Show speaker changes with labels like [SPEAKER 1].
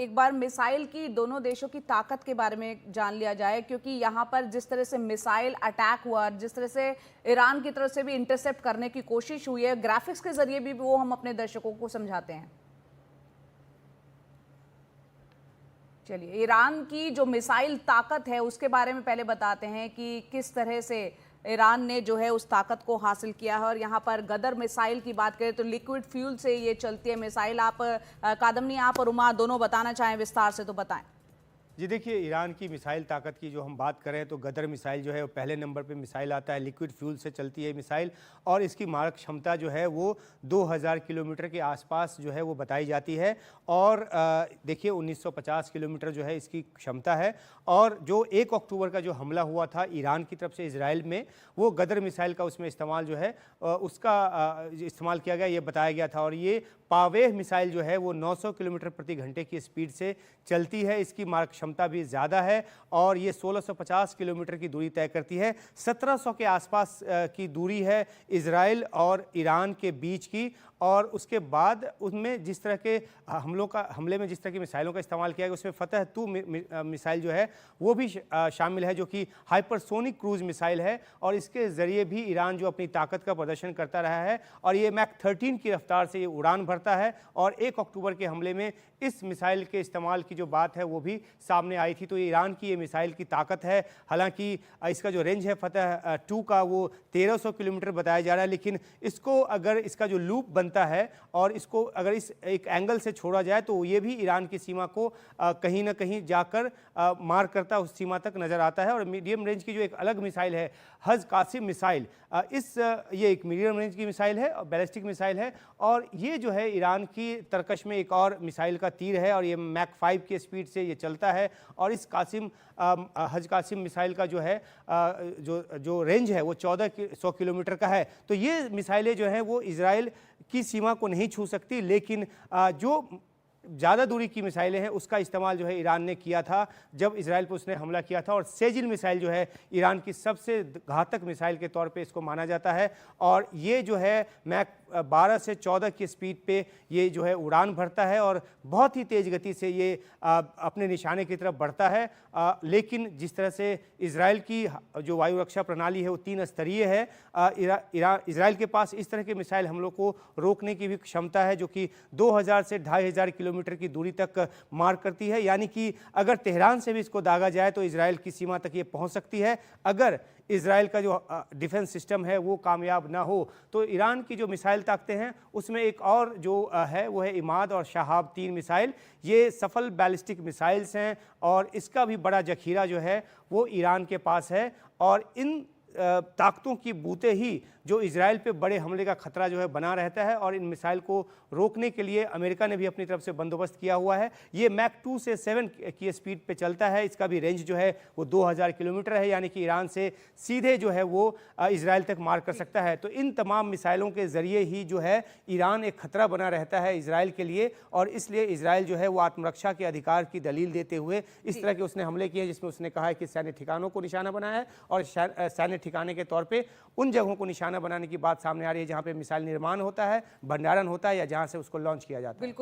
[SPEAKER 1] एक बार मिसाइल की दोनों देशों की ताकत के बारे में जान लिया जाए, क्योंकि यहाँ पर जिस तरह से मिसाइल अटैक हुआ, जिस तरह से ईरान की तरफ से भी इंटरसेप्ट करने की कोशिश हुई है, ग्राफिक्स के जरिए भी वो हम अपने दर्शकों को समझाते हैं। चलिए, ईरान की जो मिसाइल ताकत है उसके बारे में पहले बताते हैं कि किस तरह से ईरान ने जो है उस ताकत को हासिल किया है। और यहाँ पर गदर मिसाइल की बात करें तो लिक्विड फ्यूल से ये चलती है मिसाइल। आप कादमनी, आप और उमा दोनों बताना चाहें विस्तार से तो बताएं।
[SPEAKER 2] जी देखिए, ईरान की मिसाइल ताकत की जो हम बात करें तो गदर मिसाइल जो है वो पहले नंबर पे मिसाइल आता है। लिक्विड फ्यूल से चलती है मिसाइल और इसकी मारक क्षमता जो है वो 2000 किलोमीटर के आसपास जो है वो बताई जाती है। और देखिए 1950 किलोमीटर जो है इसकी क्षमता है। और जो 1 अक्टूबर का जो हमला हुआ था ईरान की तरफ से इजराइल में, वो गदर मिसाइल का उसमें इस्तेमाल जो है उसका इस्तेमाल किया गया, ये बताया गया था। और ये पावेह मिसाइल जो है वो 900 किलोमीटर प्रति घंटे की स्पीड से चलती है। इसकी मारक क्षमता भी ज़्यादा है और ये 1650 किलोमीटर की दूरी तय करती है। 1700 के आसपास की दूरी है इजराइल और ईरान के बीच की। और उसके बाद उनमें जिस तरह के हमले में जिस तरह की मिसाइलों का इस्तेमाल किया गया, उसमें फतह 2 मिसाइल जो है वो भी शामिल है, जो कि हाइपरसोनिक क्रूज मिसाइल है। और इसके ज़रिए भी ईरान जो अपनी ताकत का प्रदर्शन करता रहा है। और ये मैक 13 की रफ्तार से ये उड़ान भरता है। और 1 अक्टूबर के हमले में इस मिसाइल के इस्तेमाल की जो बात है वो भी सामने आई थी। तो ईरान की ये मिसाइल की ताकत है। हालांकि इसका जो रेंज है फतह 2 का वो 1300 किलोमीटर बताया जा रहा है, लेकिन इसको अगर इसका जो लूप बनता है और इसको अगर इस एक एंगल से छोड़ा जाए तो ये भी ईरान की सीमा को कहीं ना कहीं जाकर मार करता उस सीमा तक नज़र आता है। और मीडियम रेंज की जो एक अलग मिसाइल है हज कासिम मिसाइल, ये एक मीडियम रेंज की मिसाइल है और बैलिस्टिक मिसाइल है। और ये जो है ईरान की तरकश में एक और मिसाइल का तीर है और ये मैक 5 की स्पीड से ये चलता है। और इस हज कासिम मिसाइल का जो है जो रेंज है वो 1400 किलोमीटर का है। तो ये मिसाइलें जो हैं वो इजराइल की सीमा को नहीं छू सकती, लेकिन जो ज़्यादा दूरी की मिसाइलें हैं उसका इस्तेमाल जो है ईरान ने किया था जब इजराइल पर उसने हमला किया था। और सेजिल मिसाइल जो है ईरान की सबसे घातक मिसाइल के तौर पे इसको माना जाता है। और ये जो है मैक 12 से 14 की स्पीड पे ये जो है उड़ान भरता है और बहुत ही तेज़ गति से ये अपने निशाने की तरफ बढ़ता है। लेकिन जिस तरह से इजराइल की जो वायु रक्षा प्रणाली है वो 3 स्तरीय है। इजराइल के पास इस तरह के मिसाइल हमलों को रोकने की भी क्षमता है, जो कि 2000 से 2500 किलोमीटर की दूरी तक मार करती है। यानी कि अगर तेहरान से भी इसको दागा जाए तो इजराइल की सीमा तक ये पहुंच सकती है। अगर इजराइल का जो डिफेंस सिस्टम है वो कामयाब ना हो तो ईरान की जो मिसाइल ताकतें हैं उसमें एक और जो है वो है इमाद और शहाब 3 मिसाइल। ये सफल बैलिस्टिक मिसाइल्स हैं और इसका भी बड़ा जखीरा जो है वो ईरान के पास है। और इन ताकतों की बूते ही जो इजराइल पे बड़े हमले का खतरा जो है बना रहता है। और इन मिसाइल को रोकने के लिए अमेरिका ने भी अपनी तरफ से बंदोबस्त किया हुआ है। ये मैक 2 से 7 की स्पीड पे चलता है। इसका भी रेंज जो है वो 2000 किलोमीटर है, यानी कि ईरान से सीधे जो है वो इजराइल तक मार कर सकता है। तो इन तमाम मिसाइलों के ज़रिए ही जो है ईरान एक खतरा बना रहता है इजराइल के लिए। और इसलिए इजराइल जो है वो आत्मरक्षा के अधिकार की दलील देते हुए इस तरह के उसने हमले किए, जिसमें उसने कहा है कि सैन्य ठिकानों को निशाना बनाया है और सैन्य ठिकाने के तौर पे उन जगहों को निशाना बनाने की बात सामने आ रही है जहां पे मिसाइल निर्माण होता है, भंडारण होता है या जहां से उसको लॉन्च किया जाता है।